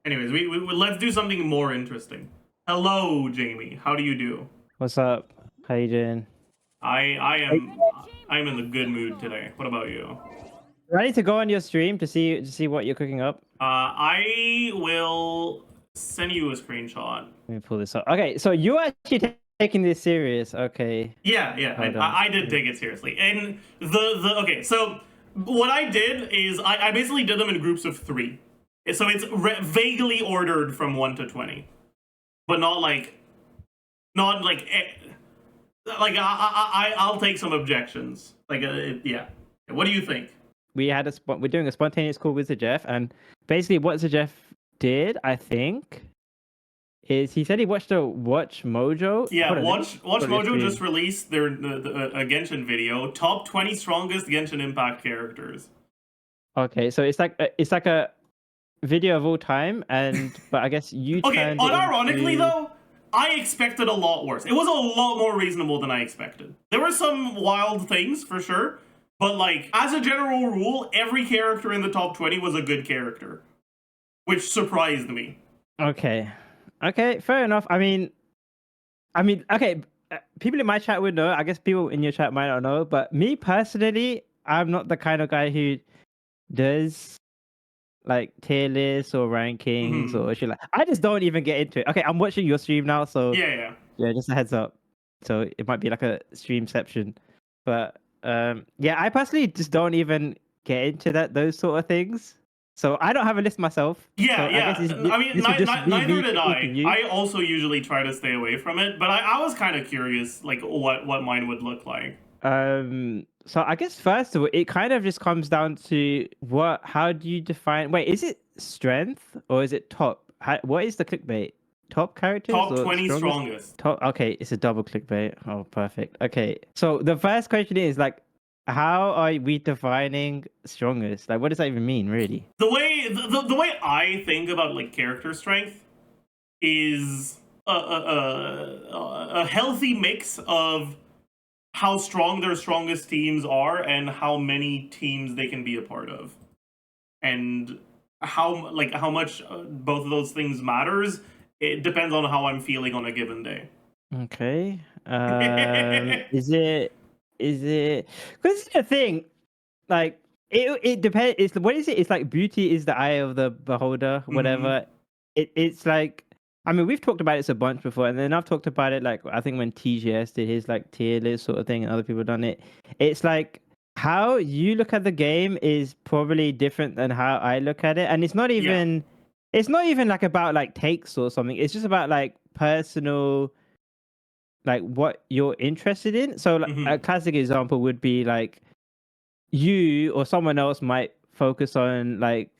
Anyways, let's do something more interesting. Hello, Jamie. How do you do? What's up? How you doing? I Hey, I'm in a good mood today. What about you? ready to go on your stream to see what you're cooking up? I will send you a screenshot. Let me pull this up. Okay, so you're actually taking this serious. Okay, Yeah, hold on. I did take it seriously. And the okay, so what I did is I basically did them in groups of 3. So it's vaguely ordered from 1 to 20, but not like I'll take some objections. Yeah. What do you think? We're doing a spontaneous call with Zajef, and basically what Zajef did, I think, is he said he watched a Watch Mojo. Yeah, Hold on, let me Watch pull your Mojo just screen. released their a Genshin video, top 20 strongest Genshin Impact characters. Okay, so it's like a video of all time, but I guess you Okay, turned it unironically into. though, I expected a lot worse. It was a lot more reasonable than I expected. There were some wild things for sure, but like as a general rule, every character in the top 20 was a good character, which surprised me. Okay, okay, fair enough. Okay. People in my chat would know. I guess people in your chat might not know. But me personally, I'm not the kind of guy who does like tier lists or rankings Hmm. or shit. Like, I just don't even get into it. Okay, I'm watching your stream now, so Yeah. yeah, just a heads up. So it might be like a streamception, but yeah, I personally just don't even get into those sort of things. So I don't have a list myself. Yeah, So I guess yeah. I mean, this would just be neither me did pitching to I. you. I also usually try to stay away from it, but I was kind of curious, like what mine would look like. So I guess first of all, it kind of just comes down to how do you define, wait, is it strength or is it top? What is the clickbait? Top characters Top or 20 strongest? strongest. Top, okay, it's a double clickbait. Oh, perfect. Okay. So the first question is like, how are we defining strongest? Like, what does that even mean, really? The way I think about like character strength is a healthy mix of how strong their strongest teams are and how many teams they can be a part of, and how much both of those things matters. It depends on how I'm feeling on a given day. Okay. Is it because the thing, like it depends. It's what is it? It's like beauty is the eye of the beholder, Hmm. whatever. It's like, I mean, we've talked about this a bunch before, and then I've talked about it like I think when TGS did his like tier list sort of thing, and other people done it. It's like how you look at the game is probably different than how I look at it, and Yeah. it's not even like about like takes or something. It's just about like personal, like what you're interested in. So like, a Hmm. classic example would be like you or someone else might focus on like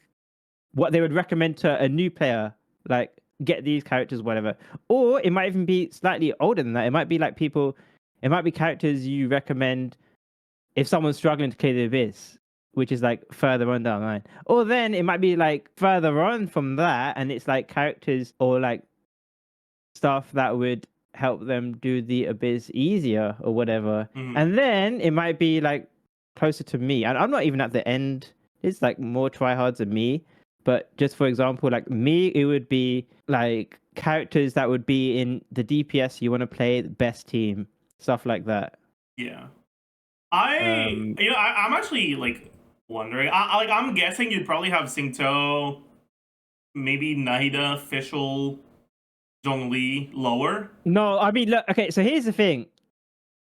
what they would recommend to a new player, like get these characters, whatever. Or it might even be slightly older than that. It might be characters you recommend if someone's struggling to clear the abyss, which is like further on down the line. Or then it might be like further on from that, and it's like characters or like stuff that would help them do the abyss easier or whatever. Hmm. And then it might be like closer to me. And I'm not even at the end. It's like more tryhards than me. But just for example, like me, it would be like characters that would be in the DPS you want to play, the best team, stuff like that. Yeah. Um, I'm actually like wondering. I'm guessing you'd probably have Xingqiu, maybe Nahida, Fischl, Zhongli lower. no, I mean, look, okay, so here's the thing.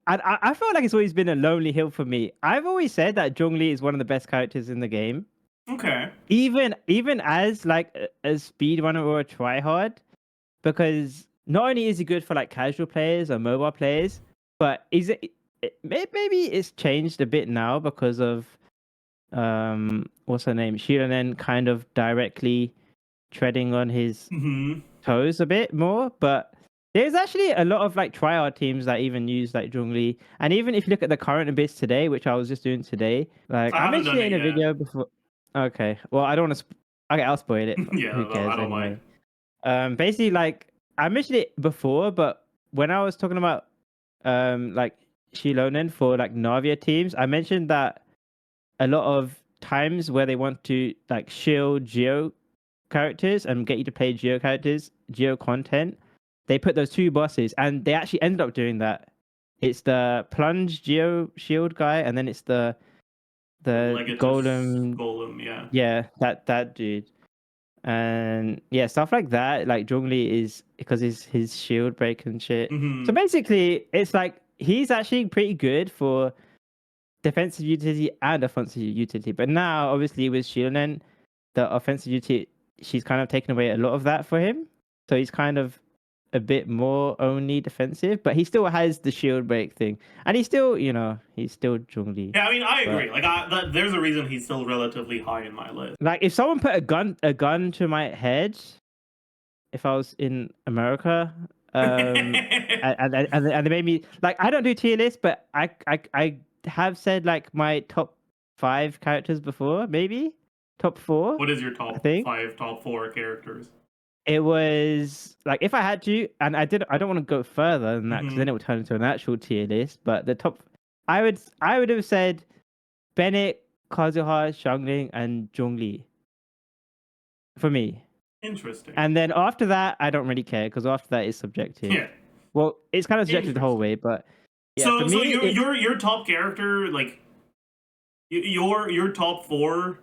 I feel like it's always been a lonely hill for me. I've always said that Zhongli is one of the best characters in the game. Okay. Even as like a speedrunner or a tryhard, because not only is he good for like casual players or mobile players, but maybe it's changed a bit now because of what's her name, Yelan kind of directly treading on his Hmm. toes a bit more. But there's actually a lot of like tryhard teams that even use like Zhongli, and even if you look at the current abyss today, which I was just doing today, like I I haven't mentioned done it it in a yet. video before. Okay, well I don't want to. Okay, I'll spoil it. Yeah, Who no, I cares don't mind. anyway? Basically, like I mentioned it before, but when I was talking about like Shilonen for like Navia teams, I mentioned that a lot of times where they want to like shield Geo characters and get you to play Geo characters, Geo content, they put those 2 bosses, and they actually ended up doing that. It's the plunge Geo shield guy, and then it's the Legatus golem. Golem, yeah. Yeah, that dude. And yeah, stuff like that. Like Zhongli is because his shield break and shit. So basically, it's like he's actually pretty good for defensive utility and offensive utility. But now, obviously, with Yelan, the offensive utility, she's kind of taken away a lot of that for him. So he's kind of a bit more only defensive, but he still has the shield break thing, and he's still, he's still Zhongli. Yeah, I mean, I agree. Like, there's a reason he's still relatively high in my list. Like, if someone put a gun to my head, if I was in America, and they made me like, I don't do tier lists, but I have said like my top 5 characters before, maybe top 4. What is your top 5, top 4 characters? It was like, if I had to, and I don't want to go further than that because then it would turn into an actual tier list. But the top, I would have said Bennett, Kazuha, Xiangling, and Zhongli. For me. Interesting. And then after that, I don't really care because after that is subjective. Yeah. Well, it's kind of subjective the whole way, but yeah. So, for me, your top character, like your top 4,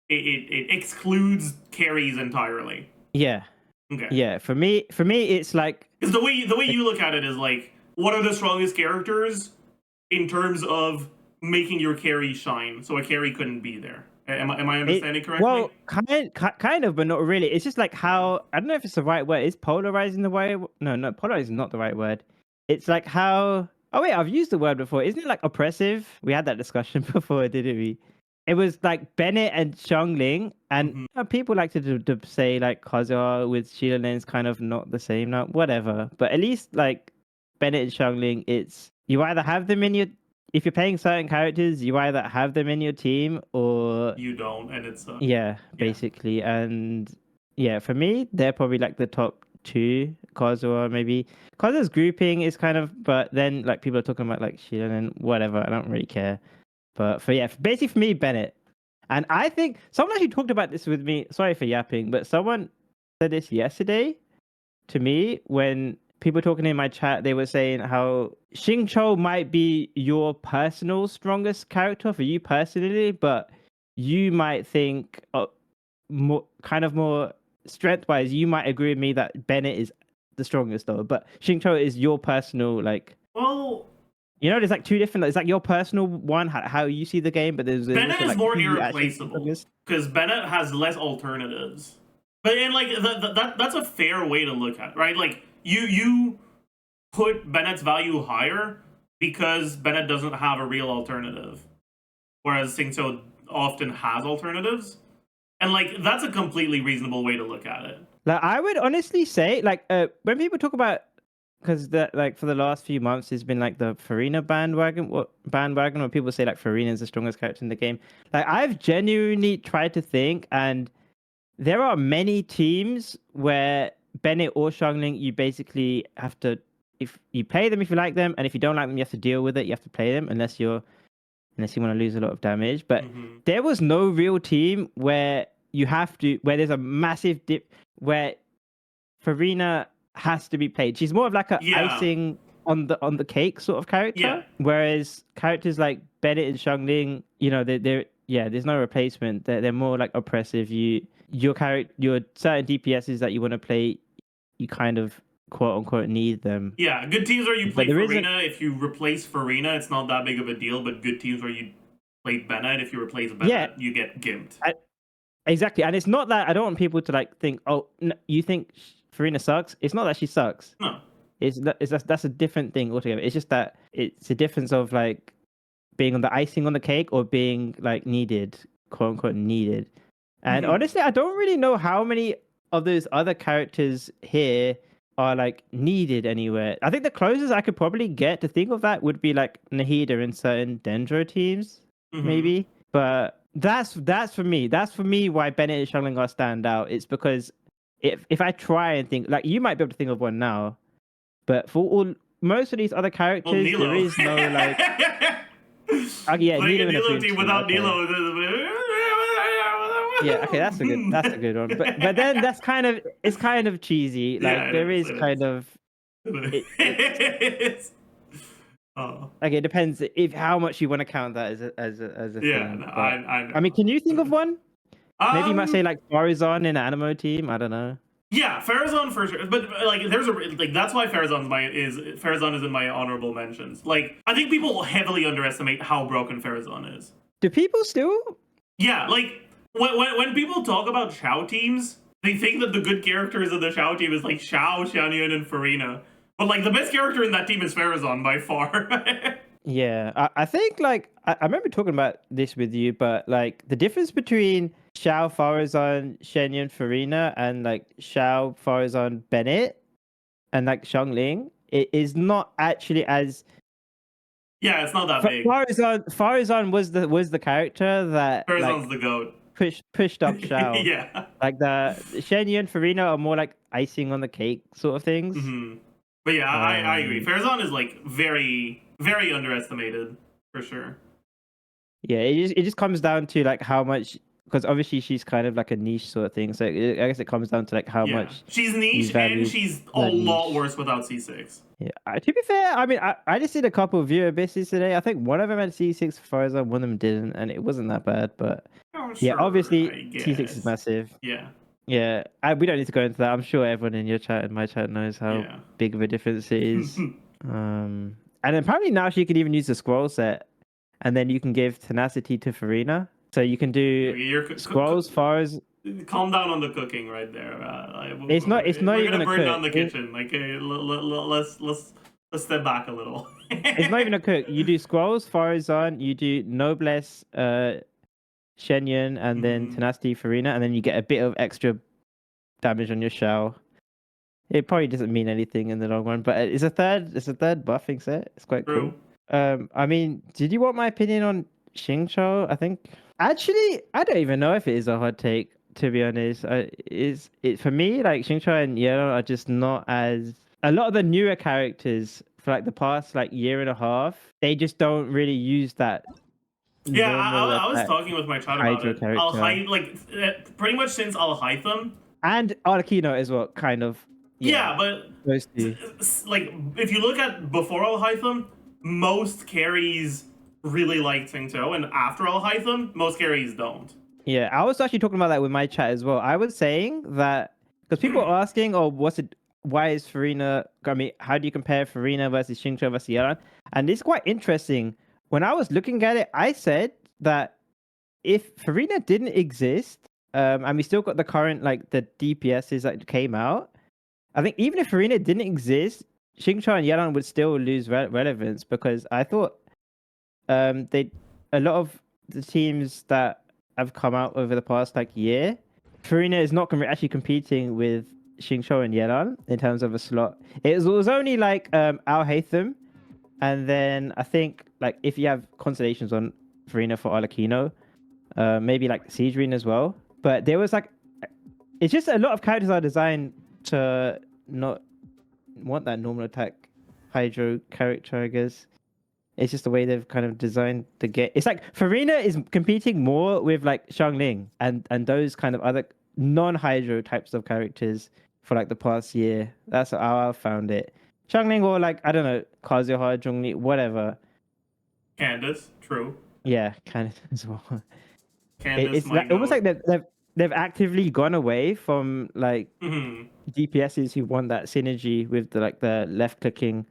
it excludes carries entirely. Yeah. Okay. Yeah. For me, it's like, because the way you look at it is like, what are the strongest characters in terms of making your carry shine? So a carry couldn't be there. Am I understanding correctly? Well, kind of, but not really. It's just like how, I don't know if it's the right word. Is polarizing the way? No, polarizing is not the right word. It's like how. Oh wait, I've used the word before. Isn't it like oppressive? We had that discussion before, didn't we? It was like Bennett and Xiangling, and people like to say like Kazuha with Yelan is kind of not the same now. Whatever, but at least like Bennett and Xiangling, it's you either have them in your. If you're playing certain characters, you either have them in your team or you don't, and it's basically. And yeah, for me, they're probably like the top 2. Kazuha maybe. Kazuha's grouping is kind of, but then like people are talking about like Yelan and whatever. I don't really care. But basically for me, Bennett. And I think someone actually talked about this with me. Sorry for yapping, but someone said this yesterday to me when people talking in my chat. They were saying how Xingqiu might be your personal strongest character for you personally, but you might think more strength-wise, you might agree with me that Bennett is the strongest though. But Xingqiu is your personal like. Well, there's like 2 different. It's like your personal one, how you see the game, but there's Bennett also, is like, more irreplaceable because Bennett has less alternatives. But and like that's a fair way to look at it, right? Like you put Bennett's value higher because Bennett doesn't have a real alternative, whereas Xingqiu often has alternatives, and like that's a completely reasonable way to look at it. Like I would honestly say, like when people talk about, because that like for the last few months there's been like the Farina bandwagon where people say like Farina is the strongest character in the game. Like I've genuinely tried to think, and there are many teams where Bennett or Xiangling, you basically have to, if you play them if you like them, and if you don't like them you have to deal with it. You have to play them unless you want to lose a lot of damage. But there was no real team where there's a massive dip where Farina has to be played. She's more of like a icing on the cake sort of character. Yeah. Whereas characters like Bennett and Xiangling, there's no replacement. They're more like oppressive. Your certain DPSs that you want to play, you kind of quote unquote need them. Yeah, good teams where you play Farina. If you replace Farina, it's not that big of a deal. But good teams where you play Bennett, if you replace Bennett, you get gimped. Exactly, and it's not that I don't want people to like think, oh, no, you think Farina sucks. It's not that she sucks. No, that's a different thing altogether. It's just that it's a difference of like being on the icing on the cake or being like needed, quote unquote needed. And honestly, I don't really know how many of those other characters here are like needed anywhere. I think the closest I could probably get to think of that would be like Nahida in certain Dendro teams, maybe. But that's for me. That's for me why Bennett and Xiangling are stand out. It's because if I try and think, like, you might be able to think of one now, but for most of these other characters, there is no like. Nilo team without Nilo. Yeah, okay, that's a good one. But then it's kind of cheesy. Like Yeah, it there is. is It kind is. of it's It is. Oh, like it depends if how much you want to count that as a yeah. thing. No, But I I mean, know. can you think of one? Maybe you might say Um. like Faruzan in an Animo team. I don't know. Yeah, Faruzan for sure. But like, there's a like that's why Faruzan is in my honorable mentions. Like, I think people heavily underestimate how broken Faruzan is. Do people still? Yeah, like when people talk about Xiao teams, they think that the good characters of the Xiao team is like Xiao, Xianyun, and Farina. But like the best character in that team is Faruzan by far. Yeah, I think like I remember talking about this with you, but like the difference between Xiao Faruzan, Shenyun Farina, and like Xiao Faruzan Bennett and like Xiangling, it is not actually as Yeah, it's not that big. Faruzan was the character that Faruzan's like the goat. pushed up Xiao. Yeah. Like the Shenyun and Farina are more like icing on the cake sort of things. But yeah, I agree. Um, Faruzan is like very underestimated for sure. Yeah, it just comes down to like how much because obviously she's kind of like a niche sort of thing. So I guess it comes down to like how Yeah, much she's you niche and value she's a that lot niche. worse without C6. Yeah, to be fair, I mean, I just did a couple of viewer bases today. I think one of them had C6 for Farza, one of them didn't, and it wasn't that bad. But Oh, yeah, sure, obviously I C6 is guess. massive. Yeah, Yeah, we don't need to go into that. I'm sure everyone in your chat and my chat knows how yeah. big of a difference it is. And apparently now she can even use the scroll set, and then you can give tenacity to Farina. So you can do You're scrolls far as calm down on the cooking right there. it's not We're even gonna a burn down cook. the kitchen. Like, let's step back a little. It's not even a cook. You do scrolls, Faruzan, you do noblesse, Shenyun, and then tenacity Farina, and then you get a bit of extra damage on your shell. It probably doesn't mean anything in the long run, but it's a third buffing set. It's quite cool. True. I mean, did you want my opinion on Xingqiu? I think actually I don't even know if it is a hot take, to be honest. Is it for me like Xingqiu and Yelan are just not as a lot of the newer characters for like the past like year and a half, they just don't really use that Yeah, normal I was attack talking with my chat about Hydro it. Al character. like pretty much since Al Haytham. And Arlecchino as well, kind of. Yeah, Yeah. but Those two. like if you look at before Al Haytham, most carries really like Xingqiu, and after Al Haytham, most carries don't. Yeah, I was actually talking about that with my chat as well. I was saying that because people are asking, "Oh, why is Farina? I mean, how do you compare Farina versus Xingqiu versus Yelan?" And it's quite interesting. When I was looking at it, I said that if Farina didn't exist, and we still got the current like the DPSs that came out, I think even if Farina didn't exist, Xingqiu and Yelan would still lose relevance because I thought they a lot of the teams that have come out over the past like year, Farina is not actually competing with Xingqiu and Yelan in terms of a slot. It was only like Al Haytham, and then I think like if you have constellations on Farina for Arlecchino, maybe like Siege as well. But there was like it's just a lot of characters are designed to not want that normal attack Hydro character, I guess. It's just the way they've kind of designed the game. It's like Farina is competing more with like Xiangling and those kind of other non-Hydro types of characters for like the past year. That's how I found it. Xiangling or like I don't know, Kazuha, Zhongli, whatever. Candace, true. Yeah, kind of as well. Candace, It's my like almost goat. like they've actively gone away from like DPSs who want that synergy with the like the left clicking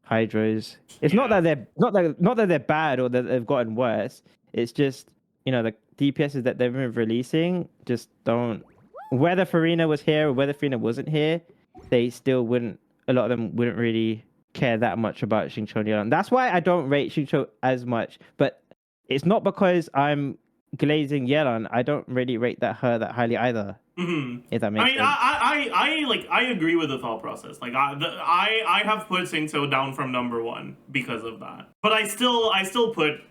hydros. It's not Yeah. that they're not that they're bad or that they've gotten worse. It's just the DPSs that they've been releasing just don't. Whether Farina was here or whether Farina wasn't here, they still wouldn't. A lot of them wouldn't really care that much about Xingqiu and Yelan. That's why I don't rate Xingqiu as much. But it's not because I'm glazing Yelan. I don't really rate her that highly either. If that I makes mean, sense. I agree with the thought process. Like, I have put Xingqiu down from number one because of that. But I still put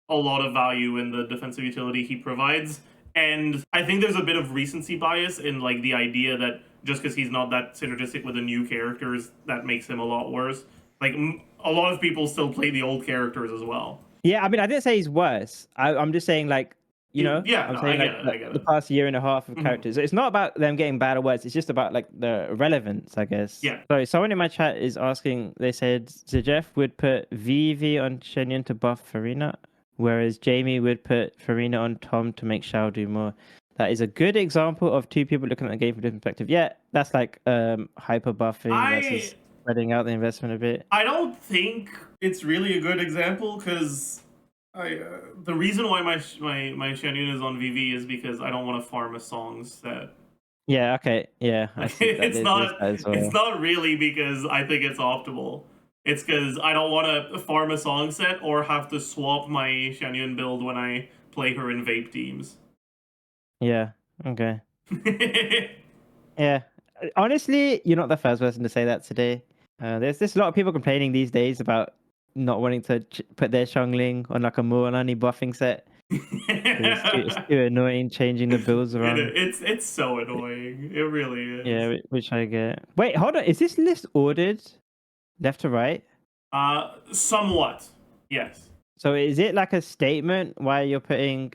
a lot of value in the defensive utility he provides, and I think there's a bit of recency bias in like the idea that just because he's not that synergistic with the new characters, that makes him a lot worse. Like, a lot of people still play the old characters as well. Yeah, I mean, I didn't say he's worse. I'm just saying like You know, Yeah, I'm no, saying I get it. I like get the it. past year and a half of Mhm. characters. It's not about them getting bad or worse. It's just about like the relevance, I guess. Yeah. Sorry, someone in my chat is asking. They said Zajef would put Vivi on Shenyan to buff Farina, whereas Jamie would put Farina on Tom to make Shao do more. That is a good example of two people looking at the game from a different perspective. Yeah, that's like hyper buffing versus spreading out the investment a bit. I don't think it's really a good example because the reason why my Shenyun is on VV is because I don't want to farm a song set. Yeah, okay. Yeah, I Like, see that. There's that as well. it's not really because I think it's optimal. It's because I don't want to farm a song set or have to swap my Shenyun build when I play her in vape teams. Yeah, okay. Yeah. Honestly, you're not the first person to say that today. There's a lot of people complaining these days about not wanting to put their Zhongli on like a Mualani buffing set. It's too annoying changing the builds around. It's so annoying. It really is. Yeah, which I get. Wait, hold on. Is this list ordered left to right? Somewhat. Yes. So is it like a statement why you're putting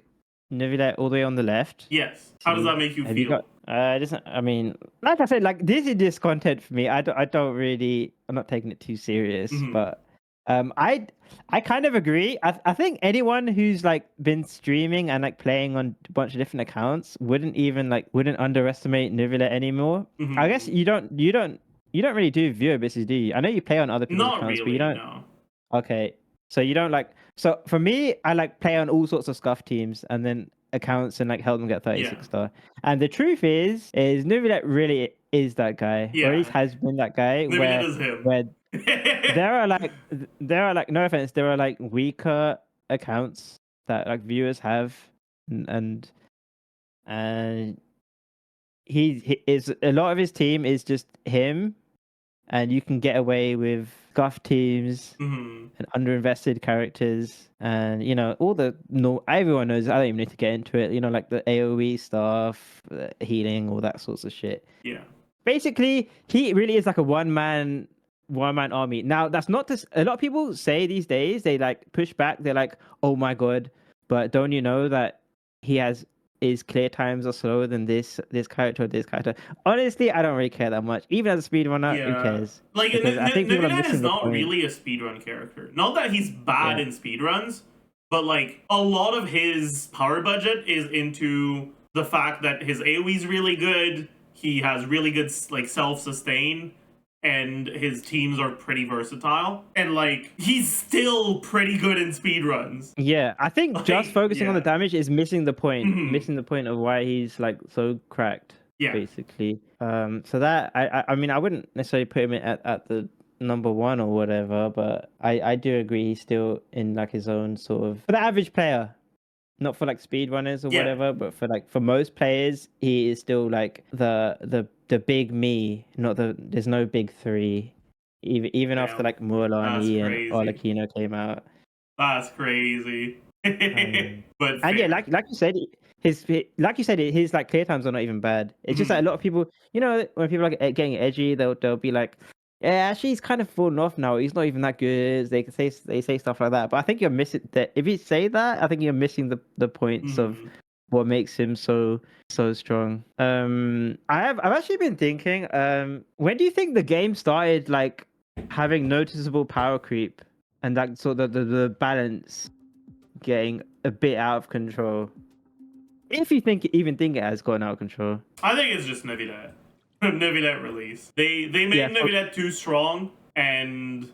Neuvillette all the way on the left? Yes. How does that make you Have feel? you got? I mean, like I said, like this content for me. I don't really. I'm not taking it too serious, Mhm. but I kind of agree. I think anyone who's like been streaming and like playing on a bunch of different accounts wouldn't underestimate Neuvillette anymore. I guess Mhm. you don't really do viewer bases, do you? I know you play on other people's Not accounts, but you really. don't. No. Okay, so you don't like. So for me, I like play on all sorts of scuff teams and then accounts and like help them get 36 star. And the truth is Neuvillette really is that guy, or at least Yeah. has been that guy. Neuvillette is him. Where there are like no offense, there are like weaker accounts that like viewers have, and he is a lot of his team is just him, and you can get away with scuff teams Mhm. and underinvested characters, and you know all the no everyone knows. I don't even need to get into it. You know, like the AOE stuff, healing, all that sorts of shit. Yeah. Basically, he really is like a one man army. Now, that's not just a lot of people say these days. They like push back. They're like, "Oh my god!" But don't you know that he has his clear times are slower than this character or this character? Honestly, I don't really care that much. Even as a speedrunner, who Yeah. cares? Like Because I think people are Neuvillette is missing the not point. really a speedrun character. Not that he's bad Yeah. in speedruns, but like a lot of his power budget is into the fact that his AoE is really good. He has really good like self-sustain, and his teams are pretty versatile. And like he's still pretty good in speedruns. Yeah, I think just Like, focusing on the yeah. damage is missing the point. Mhm. Missing the point of why he's like so cracked. Yeah. Basically. So that I mean I wouldn't necessarily put him at the number one or whatever, but I do agree he's still in like his own sort of for the average player, not for like speedrunners or Yeah. whatever, but for most players, he is still like the big me, not there's no big three. Even after Damn. like That's Mualani and crazy. Arlecchino came out. That's crazy. But And yeah, fair. like you said, his like clear times are not even bad. It's just that a lot of people, you know, when people are getting edgy, they'll be like, yeah, actually, he's kind of fallen off now. He's not even that good. They say stuff like that. But I think you're missing that. If you say that, I think you're missing the points of Mhm. what makes him so strong. I've actually been thinking. When do you think the game started like having noticeable power creep and like sort of the balance getting a bit out of control? If you even think it has gotten out of control. I think it's just Neuvillette. Neuvillette release. They made Yeah, Neuvillette too strong, and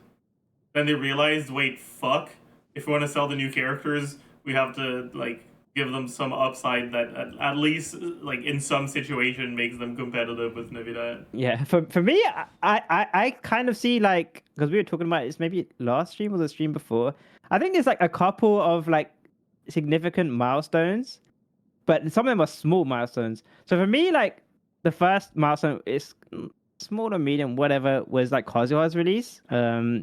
then they realized, wait, fuck. If we want to sell the new characters, we have to like give them some upside that at least like in some situation makes them competitive with Neuvillette. yeah. For me, I kind of see like because we were talking about it's maybe last stream or the stream before. I think there's like a couple of like significant milestones, but some of them are small milestones. So for me, like the first milestone is small or medium, whatever, was like Kazuha's release.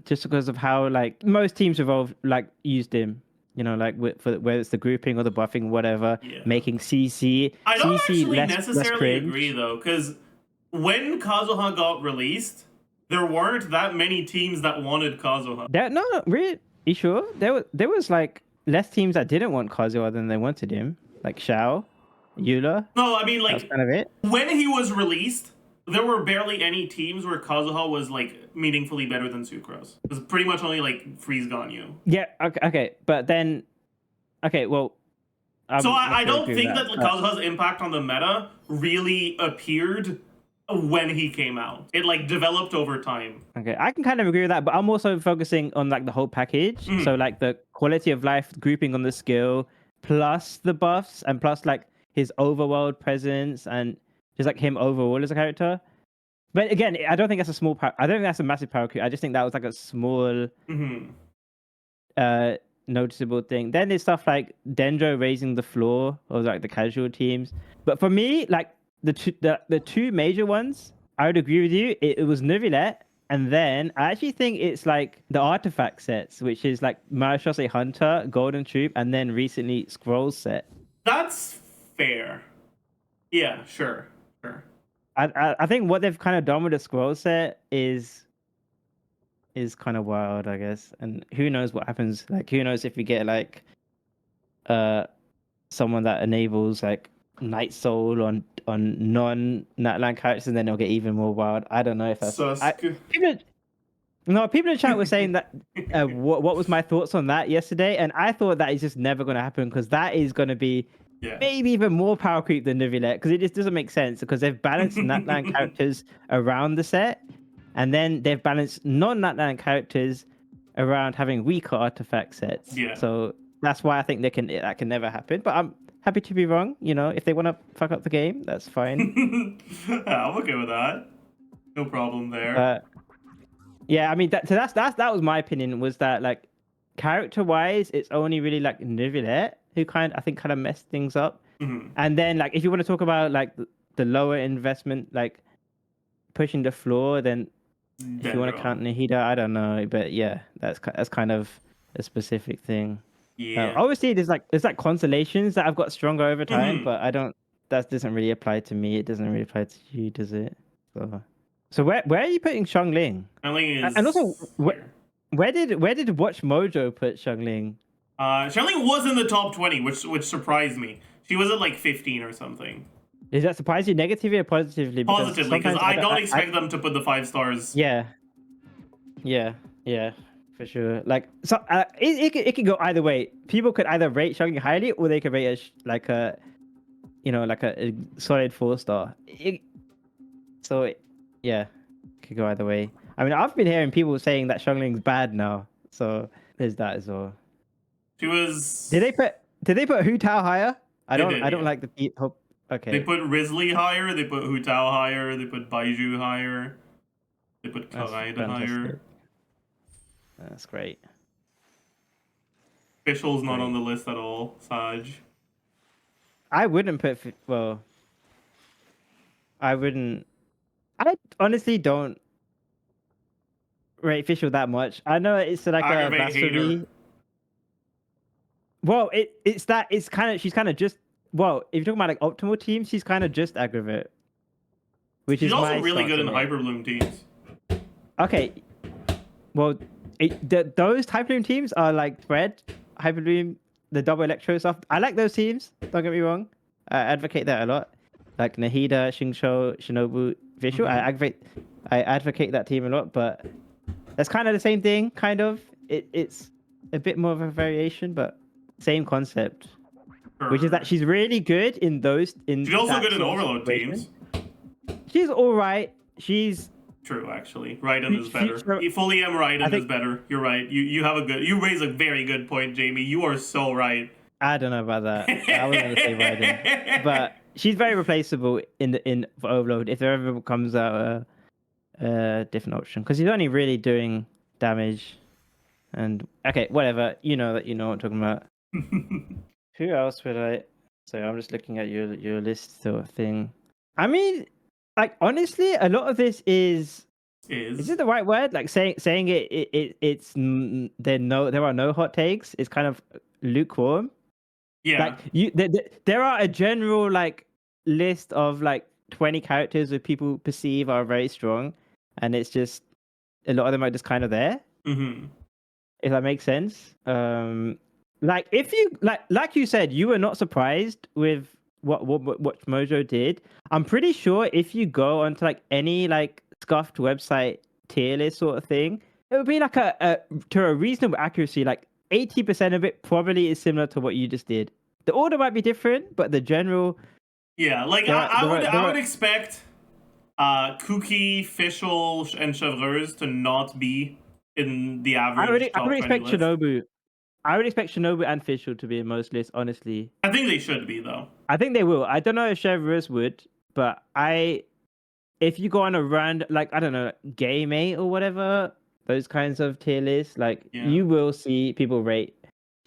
Just because of how like most teams evolved like used him. You know, like for whether it's the grouping or the buffing, whatever, Yeah. making CC I don't actually less necessarily cringe. agree though, because when Kazuha got released, there weren't that many teams that wanted Kazuha. No, really, you sure? There was like less teams that didn't want Kazuha than they wanted him. like Xiao, Eula. No, I mean, That's like, kind of it. when he was released, there were barely any teams where Kazuha was, like, meaningfully better than Sucrose. It was pretty much only, like, Freeze Ganyu. Yeah. Okay. But then, okay. Well, So I'm not I sure I don't agree with think that but- Kazuha's impact on the meta really appeared when he came out. It, like, developed over time. Okay, I can kind of agree with that, but I'm also focusing on like the whole package. So like the quality of life grouping on the skill, plus the buffs, and plus like his overworld presence, and just like him overall as a character. But again, I don't think that's a small power. I don't think that's a massive power creep. I just think that was like a small, noticeable thing. Then there's stuff like Dendro raising the floor of like the casual teams. But for me, like the two major ones, I would agree with you. It was Neuvillette, and then I actually think it's like the artifact sets, which is like Marechaussee Hunter, Golden Troop, and then recently Scrolls set. That's fair. Yeah, sure. I think what they've kind of done with the Scrolls set is kind of wild, I guess. And who knows what happens? Like, who knows if we get like someone that enables like Night Soul on non-Natlan characters, and then it'll get even more wild. I don't know if that's people in chat were saying that what was my thoughts on that yesterday, and I thought that is just never going to happen, because that is going to be maybe even more power creep than Neuvillette, because it just doesn't make sense, because they've balanced Natlan characters around the set, and then they've balanced non-Natlan characters around having weaker artifact sets. Yeah. So that's why I think that can never happen. But I'm happy to be wrong. You know, if they want to fuck up the game, that's fine. I'm okay with that. No problem there. Yeah, I mean that was my opinion, was that like character wise, it's only really like Neuvillette who kind of messed things up. And then like if you want to talk about like the lower investment, like pushing the floor, then if you want to count Nahida, I don't know, but yeah, that's kind of a specific thing. Yeah. Obviously, there's like constellations that I've got stronger over time, but I don't. That doesn't really apply to me. It doesn't really apply to you, does it? So where are you putting Xiangling? Xiangling is. And also, where did Watch Mojo put Xiangling? Xiangling was in the top 20, which surprised me. She was at like 15 or something. Does that surprise you negatively or positively? Positively, because I don't expect them to put the 5 stars. Yeah, for sure. Like, so it could go either way. People could either rate Xiangling highly, or they could rate it like a solid 4-star. Yeah, it could go either way. I mean, I've been hearing people saying that Xiangling's bad now, so there's that as well. She was. Did they put Hu Tao higher? I don't like the hope. Okay. They put Risley higher. They put Hu Tao higher. They put Baiju higher. They put Karaida higher. That's great. Fischl's not on the list at all. Saj. I wouldn't put. Well, I wouldn't. I honestly don't rate Fischl that much. I know it's like a blasphemy. Well, she's kind of just. Well, if you're talking about like optimal teams, she's kind of just aggravate. She's also really good in Hyperbloom teams. Okay. Well, those Type Bloom teams are like Thread, Hyperbloom, the double Electro stuff. I like those teams. Don't get me wrong. I advocate that a lot. Like Nahida, Xingqiu, Shinobu, Fischl. I advocate that team a lot, but that's kind of the same thing. Kind of. It's a bit more of a variation, but same concept. Which is that she's really good in those. She's also good in Overload teams. She's all right. She's true, actually. Raiden is better. Fully M Raiden is better. You're right. You raise a very good point, Jamie. You are so right. I don't know about that. I wasn't gonna say Raiden, but she's very replaceable for Overload if there ever comes out a different option, because he's only really doing damage. And okay, whatever. You know what I'm talking about. Who else would I? So I'm just looking at your list sort of thing. I mean, like honestly, a lot of this is it the right word? Like saying it's there are no hot takes. It's kind of lukewarm. Yeah. Like there are a general like list of like 20 characters that people perceive are very strong, and it's just a lot of them are just kind of there. Mm-hmm. If that makes sense. Like if you like you said, you were not surprised with what Mojo did. I'm pretty sure if you go onto like any like scuffed website tier list sort of thing, it would be like a to a reasonable accuracy, like 80% of it probably is similar to what you just did. The order might be different, but the general. Yeah, like I would expect Kuki, Fischl, and Chevreuse to not be in the average I top would 20 expect list. Shinobu. I would expect Shinobu and Fischl to be in most lists, honestly. I think they should be though. I think they will. I don't know if Chevreuse would, but if you go on a rand like I don't know, Game 8 or whatever, those kinds of tier lists, like you will see people rate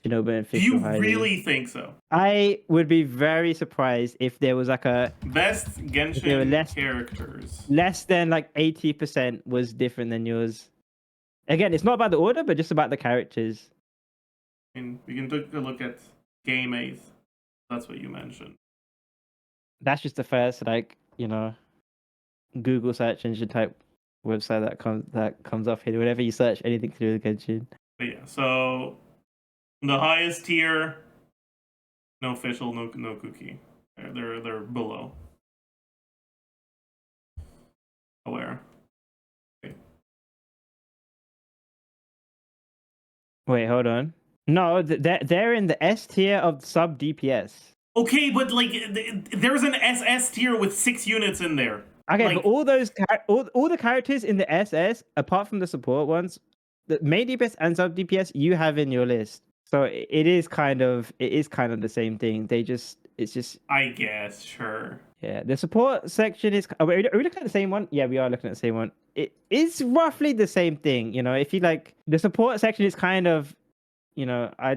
Shinobu and Fischl Do you highly. really think so? I would be very surprised if there was like a best Genshin characters. Less than like 80% was different than yours. Again, it's not about the order, but just about the characters. And we can take a look at Game 8. That's what you mentioned. That's just the first, like, Google search engine type website that comes up here. Whenever you search anything to do with Genshin. But yeah, so the highest tier, no Fischl, no Kuki. They're below. Aware. Okay. Wait, hold on. No, they're in the S tier of sub DPS. Okay, but like there's an SS tier with 6 units in there. Okay, but all the characters in the SS, apart from the support ones, the main DPS and sub DPS you have in your list. So it is kind of the same thing. It's just. I guess, sure. Yeah, the support section is. Are we looking at the same one? Yeah, we are looking at the same one. It is roughly the same thing. If you like, the support section is kind of, I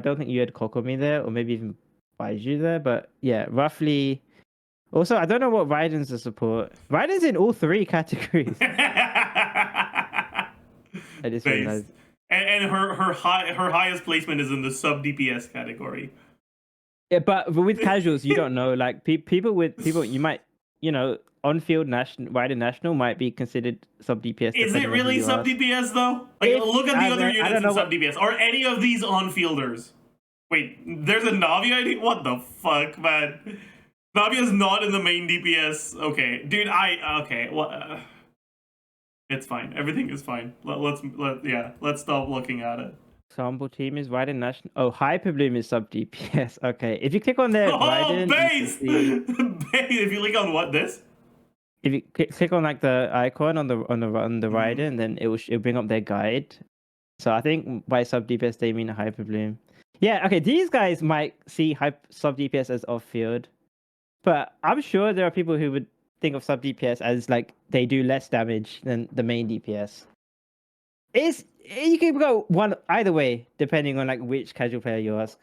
don't think you had Kokomi there, or maybe even Baiju there, but yeah, roughly. Also, I don't know what Raiden's the support. Raiden's in all 3 categories. I just realized. And her highest placement is in the sub DPS category. Yeah, but with casuals, you don't know. Like people you might, on-field Raiden national might be considered sub DPS. Is it really sub DPS though? Like, look at the other units in sub DPS. Are any of these on-fielders? Wait, there's a Navi ID? What the fuck, man? Navia's not in the main DPS. Okay, dude, okay, well, it's fine. Everything is fine. Let's stop looking at it. Sample team is Raiden national. Oh, Hyperbloom is sub DPS. Okay, if you click on the Raiden, base. If you click on what this? If you click on like the icon on the Raiden, then it'll bring up their guide. So I think by sub DPS they mean Hyperbloom. Yeah, okay, these guys might see sub DPS as off-field, but I'm sure there are people who would think of sub DPS as like they do less damage than the main DPS. You can go either way, depending on like which casual player you ask.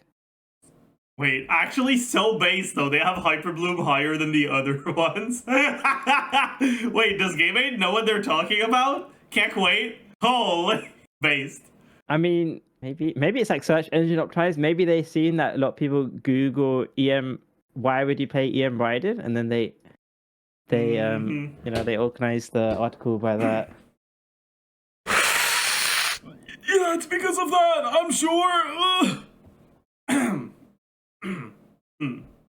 Wait, actually, so base though. They have Hyperbloom higher than the other ones. Wait, does Game 8 know what they're talking about? Can't wait. Holy based. I mean, maybe it's like search engine optimized. Maybe they've seen that a lot of people Google EM. Why would you play EM Raiden? And then they they organize the article by that. Yeah, it's because of that. I'm sure.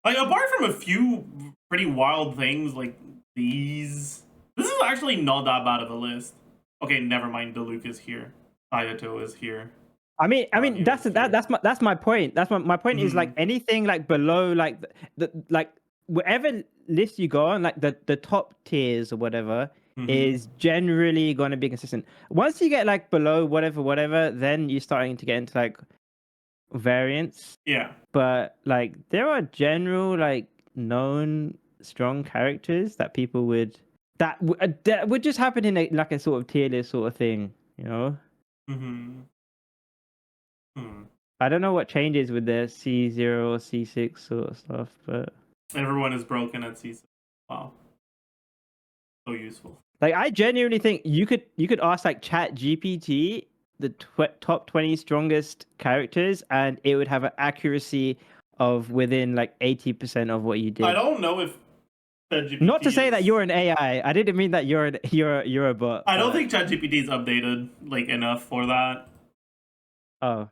Like, apart from a few pretty wild things like these, this is actually not that bad of a list. Okay, never mind. Diluc is here. Hayato is here. I mean, that's my point. That's my point is like anything like below like the like whatever list you go on, like the top tiers or whatever is generally going to be consistent. Once you get like below whatever, then you're starting to get into like variants. Yeah. But like there are general like known strong characters that people would that would just happen in like a sort of tier list sort of thing, I don't know what changes with the C0 or C6 sort of stuff, but everyone is broken at C6. Wow. So useful. Like I genuinely think you could ask like Chat GPT the top 20 strongest characters, and it would have an accuracy of within like 80% of what you did. I don't know if ChatGPT not to say that you're an AI. I didn't mean that you're a bot. I don't think ChatGPT is updated like enough for that. Oh,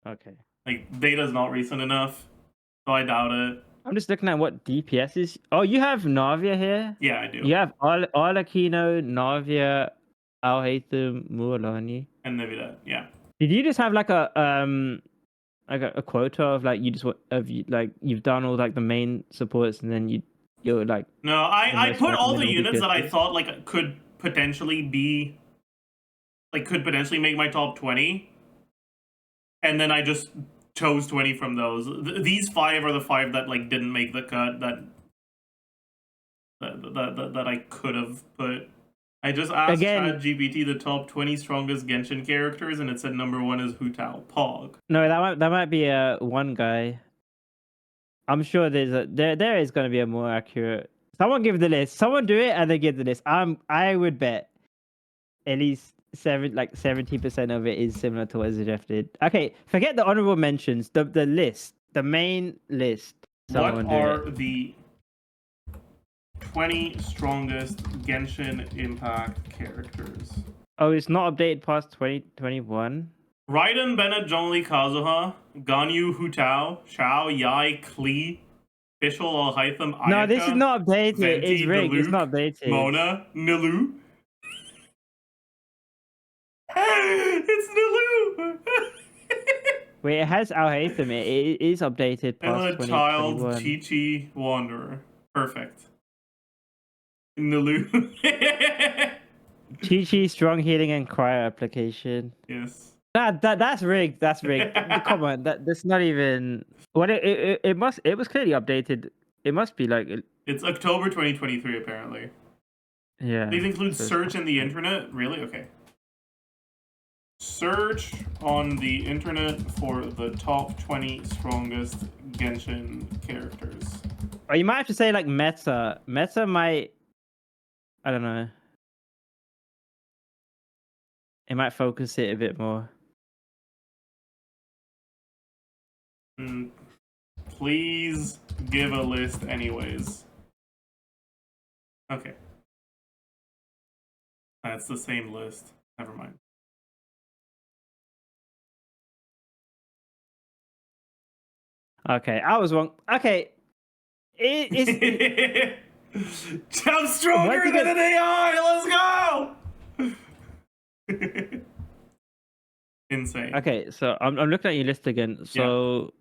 okay. Like data's not recent enough, so I doubt it. I'm just looking at what DPS is. Oh, you have Navia here. Yeah, I do. You have Arlecchino, Navia, Al Haytham, Mualani. And Neuvillette, yeah. Did you just have like a quota of like you just like you've done all like the main supports and then you're like No, I put all the units that I DPSs? thought like could potentially make my top 20, and then I just chose 20 from those. These 5 are the 5 that like didn't make the cut that I could have put. I just asked ChatGPT the top 20 strongest Genshin characters, and it said number 1 is Hu Tao Pog. No, that might be one guy. I'm sure there is going to be a more accurate. Someone give the list. Someone do it and then give the list. I would bet at least 70% of it is similar to what Zajef did. Okay, forget the honorable mentions. The list, the main list. What are the 20 strongest Genshin Impact characters? Oh, it's not updated past 2021. Raiden, Bennett, Zhongli, Kazuha, Ganyu, Hu Tao, Xiao, Yai, Klee, Fischl, Al Haytham, Ayaka. No, this is not updated. Venti, it's rigged. Diluc, it's not updated. Mona, Nilu. It's Nilu. Wait, it has Al Haytham. It is updated past 2021. Child, Chi-Chi, Wanderer. Perfect. Nilu. Chi-Chi, strong healing and cryo application. Yes. That's rigged. That's rigged. Come on, that's not even. What it was clearly updated. It must be like. It's October 2023 apparently. Yeah. These include search in the internet. Really? Okay. Search on the internet for the top 20 strongest Genshin characters. Or you might have to say like meta. Meta might. I don't know. It might focus it a bit more. Please give a list anyways. Okay. That's the same list. Never mind. Okay, I was wrong. Okay. I'm stronger than an AI! Let's go! Insane. Okay, so I'm looking at your list again. So,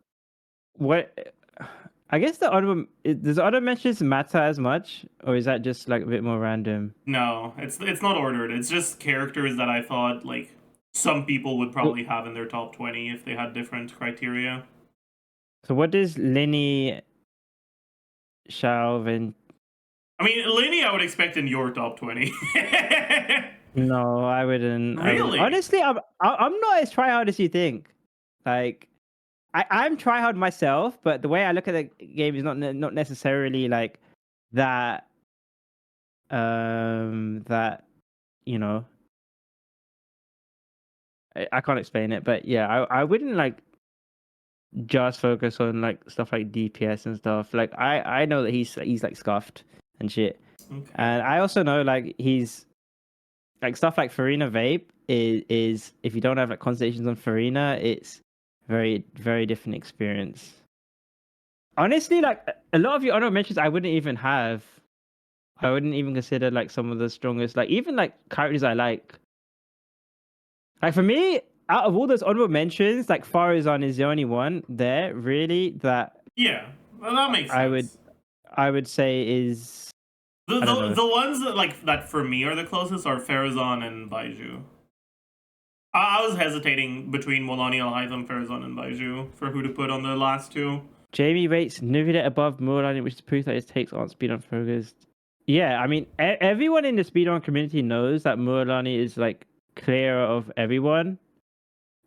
what? I guess does the other mentions matter as much, or is that just like a bit more random? No, it's not ordered. It's just characters that I thought like some people would probably have in their top 20 if they had different criteria. So what does Linny, Xiao, I mean, Linny I would expect in your top 20. No, I wouldn't. Really? Honestly, I'm not as tryhard as you think. Like, I'm tryhard myself, but the way I look at the game is not necessarily like that. That you know, I can't explain it, but yeah, I wouldn't like just focus on like stuff like DPS and stuff. Like I know that he's like scuffed and shit, Okay. and I also know like he's like stuff like Farina Vape is if you don't have like constellations on Farina, it's very different experience. Honestly, like a lot of your honorable mentions, I wouldn't even have. I wouldn't even consider like some of the strongest, like even like characters I like. Like for me, out of all those honorable mentions, like Faruzan is the only one there really that. Yeah, well, that makes sense. I would say is the ones that like that for me are the closest are Faruzan and Baiju. I was hesitating between Mualani, Al Haytham, Faruzan, and Baiju for who to put on the last two. Jamie rates Neuvillette above Mualani, which is proof that his takes aren't speedrun focused. Yeah, I mean, everyone in the speedrun community knows that Mualani is like clearer of everyone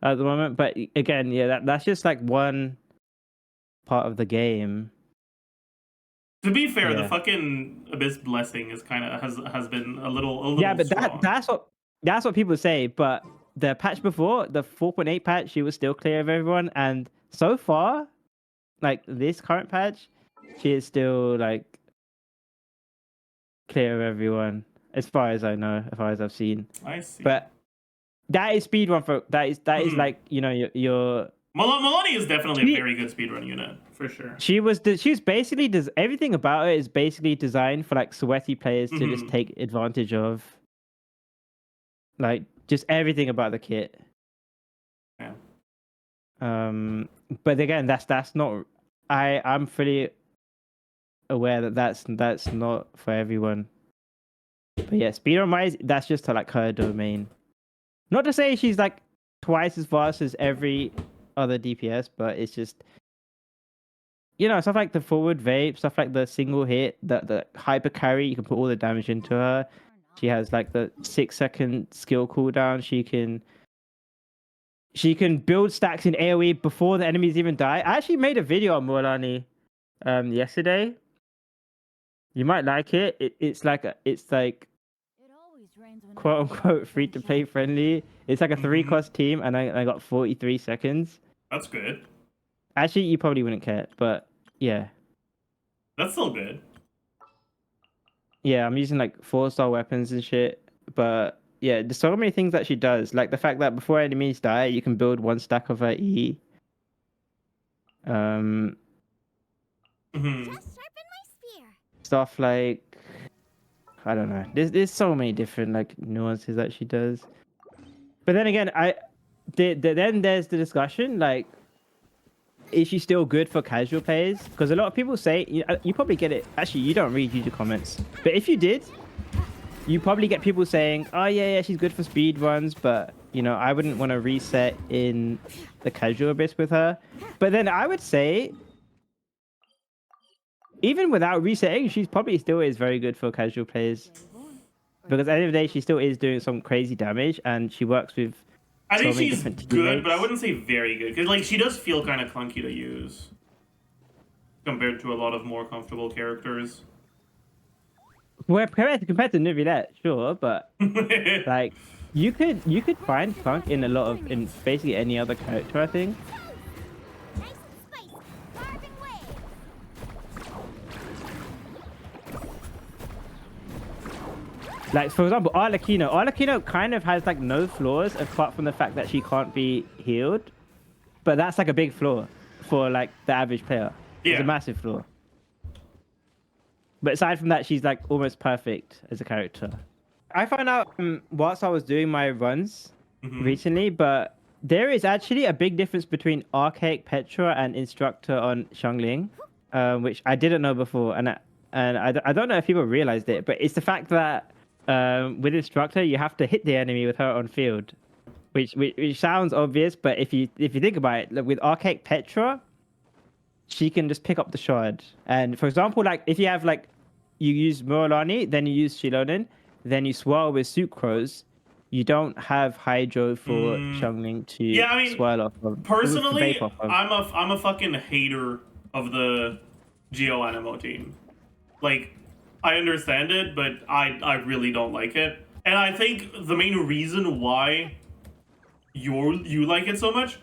at the moment. But again, yeah, that's just like one part of the game. To be fair, the fucking Abyss Blessing is kind of has been a little. Yeah, but strong. that's what people say. But the patch before, the 4.8 patch, she was still clear of everyone, and so far, like this current patch, she is still like clear of everyone, as far as I know, as far as I've seen. I see. But that is speedrun for that is like, you know, your Mualani is definitely She- a very good speedrun unit, for sure. She's basically everything about it is basically designed for like sweaty players to just Mhm. take advantage of. Like just everything about the kit. Yeah. But again, that's not. I'm fully aware that that's not for everyone. But yeah, speedrun wise, that's just like her domain. Not to say she's like twice as fast as every other DPS, but it's just stuff like the forward vape, stuff like the single hit, the hyper carry. You can put all the damage into her. She has like the 6-second skill cooldown. She can build stacks in AoE before the enemies even die. I actually made a video on Mualani yesterday. You might like it. It's like quote unquote free to play friendly. It's like a 3-cost team, and I got 43 seconds. That's good. Actually, you probably wouldn't care, but yeah. That's still good. Yeah, I'm using like 4-star weapons and shit. But yeah, there's so many things that she does. Like the fact that before enemies die, you can build 1 stack of her E. Mhm. Stuff like I don't know. There's so many different like nuances that she does. But then again, then there's the discussion like, is she still good for casual players? Because a lot of people say you probably get it. Actually, you don't read user comments, but if you did, you probably get people saying, "Oh yeah, she's good for speed runs," but I wouldn't want to reset in the casual abyss with her. But then I would say, even without resetting, she's probably still is very good for casual players. Because at the end of the day, she still is doing some crazy damage, and she works with I so think many she's different good, teammates. but I wouldn't say very good because like she does feel kind of clunky to use compared to a lot of more comfortable characters. Well, compared to Neuvillette, sure, but like you could find Clunk in basically any other character, I think. Like for example, Arlecchino. Arlecchino kind of has like no flaws apart from the fact that she can't be healed. But that's like a big flaw for like the average player. It's a Yeah. massive flaw. But aside from that, she's like almost perfect as a character. I found out whilst I was doing my runs recently, but there is actually a big difference between Archaic Petra and Instructor on Zhongli, which I didn't know before, and I don't know if people realized it, but it's the fact that with Instructor you have to hit the enemy with her on field, which sounds obvious, but if you think about it, like with Archaic Petra, she can just pick up the shard, and for example, like if you have like you use Mualani, then you use Shilonen, then you swirl with Sucrose, you don't have Hydro for Zhongli to Yeah, I mean, swirl off of. To personally, vape off of. I'm a fucking hater of the Geo Animo team. Like, I understand it, but I really don't like it. And I think the main reason why you like it so much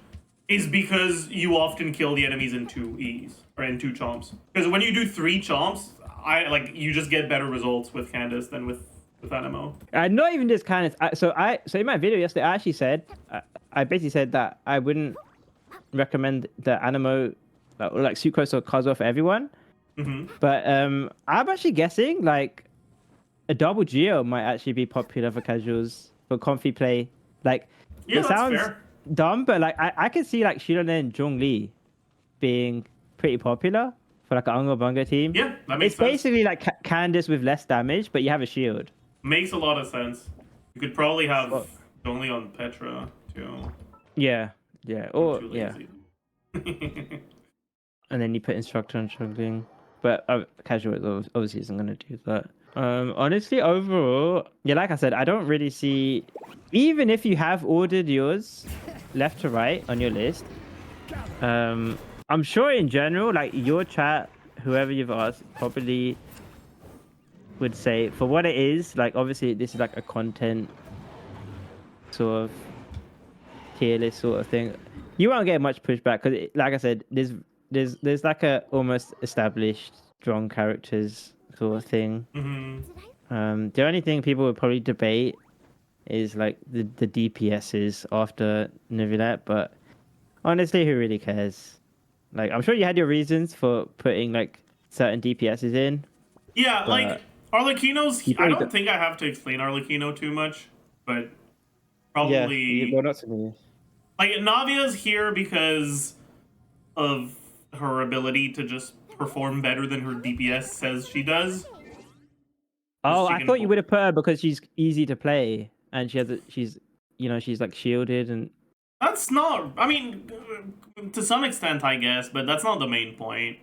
is because you often kill the enemies in 2 E's or in 2 chomps. Because when you do 3 chomps, you just get better results with Candace than with Animo. Not even this kind of. So in my video yesterday, I actually said I basically said that I wouldn't recommend the Animo like Sucrose or Kazuo for everyone. But I'm actually guessing like a double Geo might actually be popular for casuals for comfy play. Like Yeah, it that's sounds fair. dumb, but like I can see like Shilonen and Zhongli being pretty popular for like an Unga Bunga team. Yeah, that makes It's sense. basically like Candace with less damage, but you have a shield. Makes a lot of sense. You could probably have only on Petra too. Yeah, or Too yeah, lazy. and then you put Instructor on Zhongli. But casual obviously isn't gonna do that. Honestly, overall, yeah, like I said, I don't really see. Even if you have ordered yours left to right on your list, I'm sure in general, like your chat, whoever you've asked, probably would say for what it is. Like obviously, this is like a content sort of tier list sort of thing. You won't get much pushback because, like I said, there's like a almost established strong characters sort of thing. The only thing people would probably debate is like the DPSs after Neuvillette, but Honestly, who really cares? Like, I'm sure you had your reasons for putting like certain DPSs in, Yeah, like but Arlecchino's. you I probably don't don't. think I have to explain Arlecchino too much, but Yeah, probably well, not to me. like Navia's here because of her ability to just perform better than her DPS says she does. Oh, She I can. thought you would have put her because she's easy to play and she's she's like shielded and That's not. I mean, to some extent, I guess, but that's not the main point.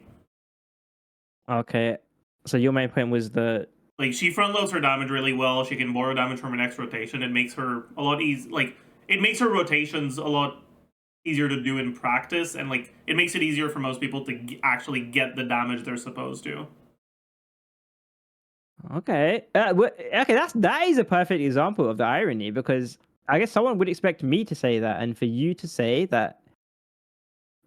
okay. So your main point was the Like she front loads her damage really well. She can borrow damage from her next rotation. It makes her a lot easy. Like it makes her rotations a lot easier to do in practice, and like it makes it easier for most people to actually get the damage they're supposed to. okay. Okay, that is a perfect example of the irony because I guess someone would expect me to say that and for you to say that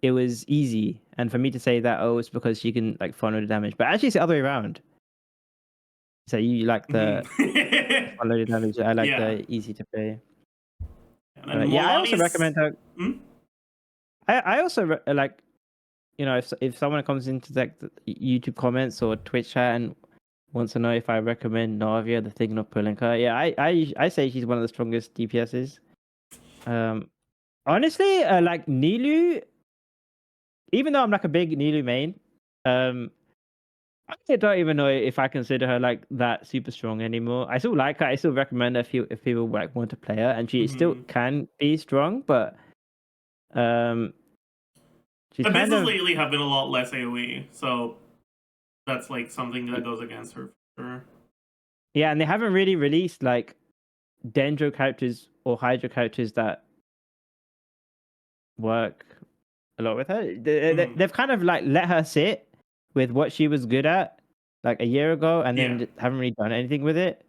it was easy and for me to say that it's because she can like follow the damage, but actually it's the other way around. So you like the Mhm. follow the damage. I like Yeah, the easy to play. and But yeah, I also Mualani's. recommend her. Hmm? I also like if someone comes into like the YouTube comments or Twitch chat and wants to know if I recommend Navia, the thing of pulling her, yeah, I say she's one of the strongest DPSs. Um, honestly, like Nilu, even though I'm like a big Nilu main, um, I don't even know if I consider her like that super strong anymore. I still like her. I still recommend her if people like want to play her, and she still Hmm. can be strong, but um, she's kind Abysses of lately have been a lot less AOE, so that's like something that goes against her for sure. yeah, and they haven't really released like Dendro characters or Hydra characters that work a lot with her. Hmm. They've kind of like let her sit with what she was good at like a year ago, and then Yeah, just haven't really done anything with it.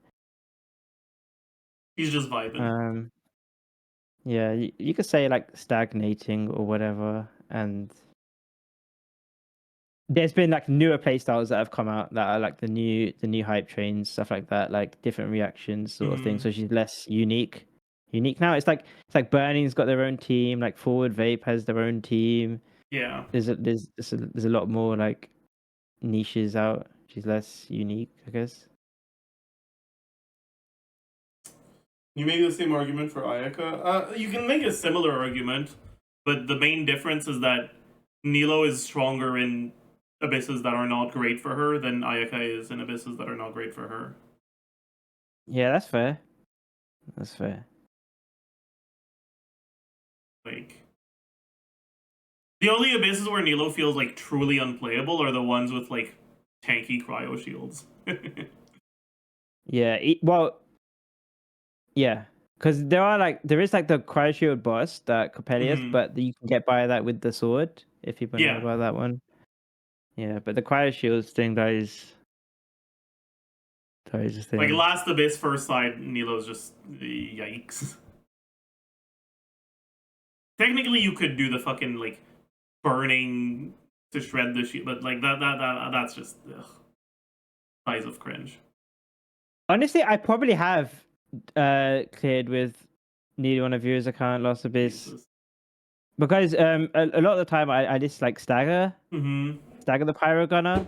he's just vibing. Um, yeah, you could say like stagnating or whatever, and there's been like newer playstyles that have come out that are like the new hype trains, stuff like that, like different reactions sort of thing. Hmm. So she's less unique. Unique now. It's like Burning's got their own team, like Forward Vape has their own team. Yeah. There's a lot more like niches out. She's less unique, I guess. You make the same argument for Ayaka. You can make a similar argument, but the main difference is that Nilo is stronger in abysses that are not great for her than Ayaka is in abysses that are not great for her. Yeah, that's fair. That's fair. Like the only abysses where Nilo feels like truly unplayable are the ones with like tanky cryo shields. Yeah. Well, yeah. Because there is like the Cryo Shield boss, that Coppelius, Hmm. but you can get by that with the sword, if people know Yeah, about that one. Yeah, but the Cryo Shields thing, that is the like thing. last abyss first side, Nilo's just yikes. Technically, you could do the fucking like burning to shred the shield, but like that's just size of cringe. Honestly, I probably have cleared with neither one of yours account Lost Abyss Jesus. because a lot of the time I just like Hmm. stagger the Pyro Gunner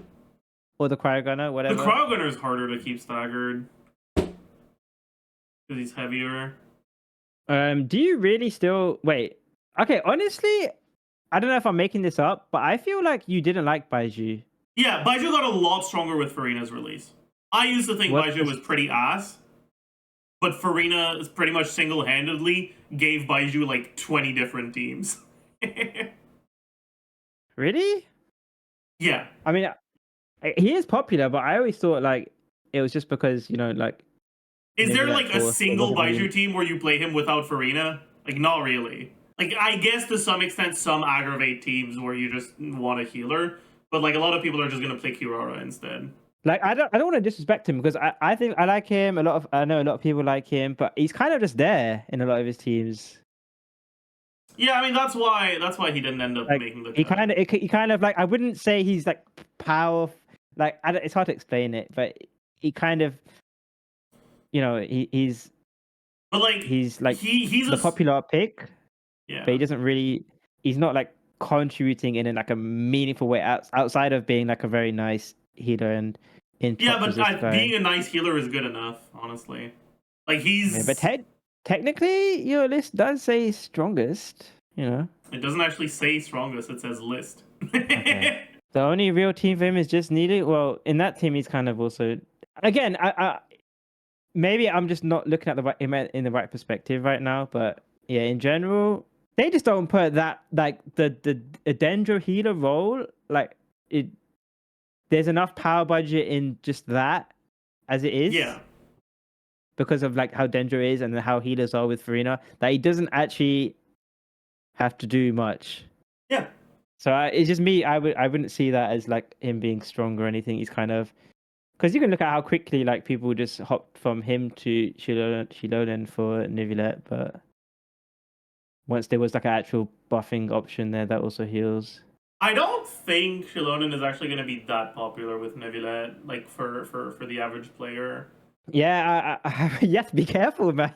or the Cryo Gunner, The whatever. cryo gunner is harder to keep staggered because he's heavier. Do you really still wait? Okay, honestly, I don't know if I'm making this up, but I feel like you didn't like Baiju. Yeah, Baiju got a lot stronger with Farina's release. I used to think What's Baiju this? was pretty ass, but Farina is pretty much single handedly gave Baiju like 20 different teams. Really? Yeah. I mean, he is popular, but I always thought like it was just because like Is there Neuvillette like a Force. It single wasn't Baiju really. team where you play him without Farina? Like, not really. Like, I guess to some extent, some aggravate teams where you just want a healer, but like a lot of people are just gonna play Kirara instead. Like I don't want to disrespect him because I think I like him. I know a lot of people like him, but he's kind of just there in a lot of his teams. Yeah, I mean that's why he didn't end up Like making the he cut. kind of like I wouldn't say he's like powerful. Like it's hard to explain it, but he kind of But like he's like he's the a popular pick, but he yeah. doesn't really. he's not like contributing in like a meaningful way outside of being like a very nice healer and in Yeah, top resist but guy. being a nice healer is good enough, honestly. Like Yeah, but he's. technically, your list does say strongest. You know. It doesn't actually say strongest. It says list. Okay. The only real team for him is just needed. Well, in that team, he's kind of also. Again, I maybe I'm just not looking at the right in the right perspective right now. But yeah, in general, they just don't put that like the Dendro healer role like it. There's enough power budget in just that as it is. Yeah. Because of like how Dendro is and how healers are with Farina, that he doesn't actually have to do much. Yeah. So it's just me. I wouldn't see that as like him being strong or anything. He's kind of because you can look at how quickly like people just hopped from him to Shilolan for Neuvillette, but once there was like an actual buffing option there that also heals. I don't think Shilonen is actually going to be that popular with Neuvillette, like for the average player. Yeah, you have to be careful, man.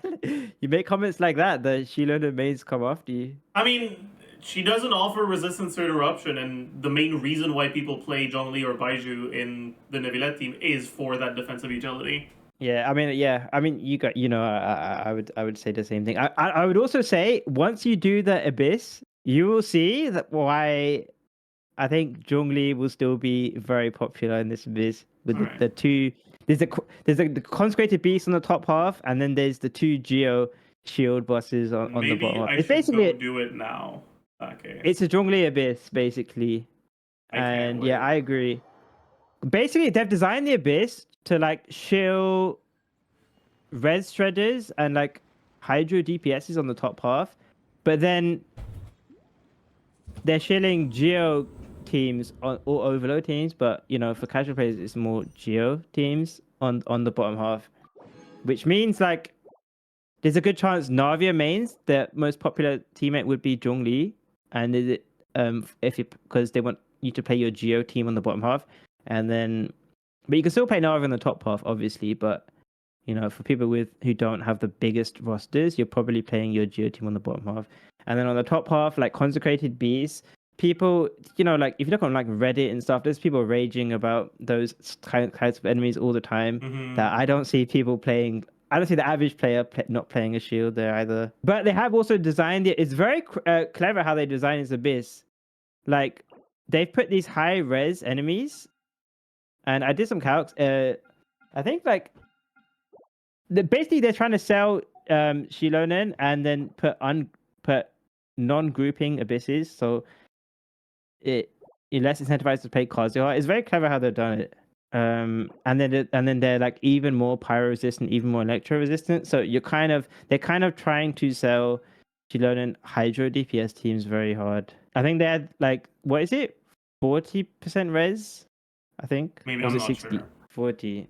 You make comments like that, the Shilolan mains come after you. I mean, she doesn't offer resistance to interruption, and the main reason why people play Zhongli or Baiju in the Neuvillette team is for that defensive utility. Yeah, I mean, you got, I would say the same thing. I would also say once you do the Abyss, you will see that why I think Zhongli will still be very popular in this Abyss with Right. the two. There's the consecrated beast on the top half, and then there's the two Geo shield bosses on the Maybe bottom half. I It's should basically go do it now. Okay. it's a Zhongli Abyss basically, I can't and wait. yeah, I agree. Basically, they've designed the Abyss to like shield res shredders and like hydro DPSs on the top half, but then they're shilling geo teams or overload teams, but for casual players it's more geo teams on the bottom half, which means like there's a good chance Navia mains the most popular teammate would be Zhongli, and is it if you because they want you to play your geo team on the bottom half, and then but you can still play Navia on the top half obviously, but for people who don't have the biggest rosters, you're probably playing your Geo team on the bottom half. And then on the top half, like Consecrated Beasts, people, like if you look on like Reddit and stuff, there's people raging about those types of enemies all the time that I don't see people playing. I don't see the average player not playing a shield there either. But they have also designed it. It's very clever how they design this Abyss. Like, they've put these high res enemies, and I did some calcs. I think like basically they're trying to sell Shilonen and then put non-grouping abysses, so you're less incentivized to play Kazuha. It's very clever how they've done it. And then they're like even more pyro resistant, even more electro resistant. So they're kind of trying to sell Shilonen hydro DPS teams very hard. I think they had like, what is it, 40% res? I think. Maybe Or was I'm it not 60? sure. 40.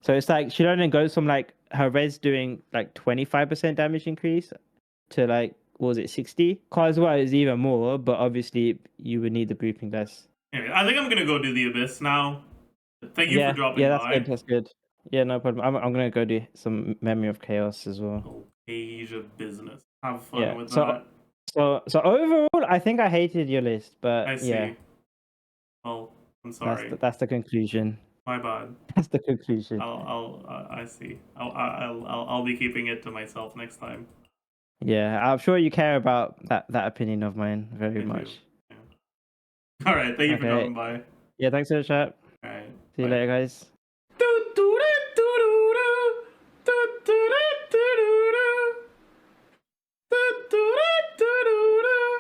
So it's like Shilonen goes from like her res doing like 25% damage increase to like, what was it, 60? Kazuha is even more, but obviously you would need the grouping less. Anyway, I think I'm gonna go do the Abyss now. Thank you for dropping that's by. good. That's good. Yeah, no problem. I'm gonna go do some Memory of Chaos as well. Asia business. Have fun Yeah. with So that. so overall, I think I hated your list, but I see. yeah, Well, I'm sorry. that's the conclusion. My bad. That's the conclusion. I see. I'll be keeping it to myself next time. Yeah, I'm sure you care about that opinion of mine very I much. Yeah. All right. Thank you for dropping by. Yeah, thanks for the chat. All right. See you Bye. later, guys.